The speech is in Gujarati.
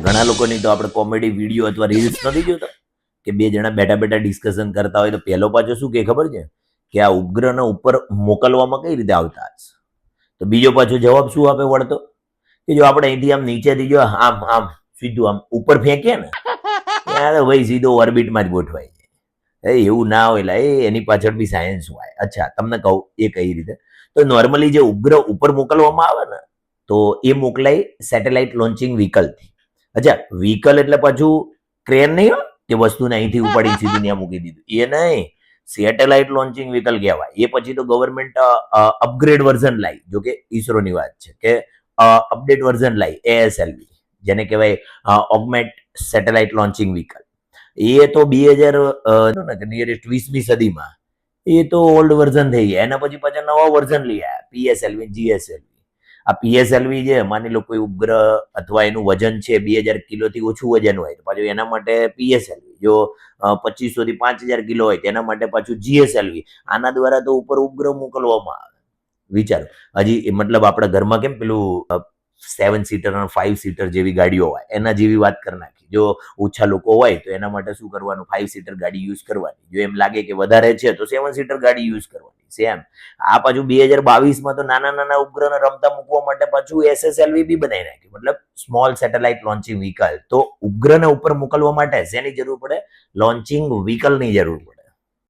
ઘણા લોકોની તો આપણે કોમેડી વિડીયો અથવા રીલ્સ નથી જોતા કે બે જણા બેઠા બેઠા ડિસ્કશન કરતા હોય તો પહેલો પાછો શું કે ખબર છે કે આ ઉપગ્રહને ઉપર મોકલવામાં કઈ રીતે આવતા હશે, તો બીજો પાછો જવાબ શું આપે વળતો કે જો આપણે અહીંથી આમ નીચેથી જો આમ આમ સીધું આમ ઉપર ફેંકીએ ને ત્યારે ભાઈ સીધો ઓર્બિટમાં જ ગોઠવાય જાય. એવું ના હોય લા, એની પાછળ બી સાયન્સ હોય. અચ્છા તમને કહું એ કઈ રીતે, તો નોર્મલી જે ઉપગ્રહ ઉપર મોકલવામાં આવે ને તો એ મોકલાય સેટેલાઇટ લોન્ચિંગ વ્હીકલથી. અચ્છા, વ્હીકલ એટલે પાછું ક્રેન નહીં હોય કે વસ્તુને અહીંથી ઉપાડી સીધું ત્યાં મૂકી દીધું, એ નહીં. સેટેલાઇટ લોન્ચિંગ વ્હીકલ કહેવાય. એ પછી તો ગવર્મેન્ટ અપગ્રેડ વર્ઝન લાવી, જો કે ઈસરોની વાત છે કે અપડેટ વર્ઝન લાવી ASLV, જેને કહેવાય ઓગમેન્ટ સેટેલાઇટ લોન્ચિંગ વ્હીકલ. એ તો 2000 20મી સદીમાં એ તો ઓલ્ડ વર્ઝન થઈ ગયા. એના પછી પાછા નવા વર્ઝન લઈ આવ્યા, PSLV GSLV. આ PSLV છે, માની લો કોઈ ઉપગ્રહ અથવા એનું વજન છે 2000 કિલોથી ઓછું વજન હોય તો પાછું એના માટે PSLV, જો 2500 થી 5000 કિલો હોય તેના માટે પાછું GSLV. આના દ્વારા તો ઉપર ઉપગ્રહ મોકલવામાં આવે. વિચારો, હજી મતલબ આપણા ઘરમાં કેમ પેલું 7 સીટર અને 5 સીટર જેવી ગાડીઓ હોય, એના જેવી વાત કરી નાખી. જો ઓછા લોકો હોય તો એના માટે શું કરવાનું, 5 સીટર ગાડી યુઝ કરવાની. જો એમ લાગે કે વધારે છે તો 7 સીટર ગાડી યુઝ કરવાની. સેમ આ પાછું 2022માં તો નાના નાના ઉપગ્રહને રમતા મૂકવા માટે પાછું SSLV બી બનાવી નાખ્યું, મતલબ સ્મોલ સેટેલાઇટ લોન્ચિંગ વ્હીકલ. તો ઉપગ્રહને ઉપર મોકલવા માટે શેની જરૂર પડે? લોન્ચિંગ વ્હીકલની જરૂર પડે.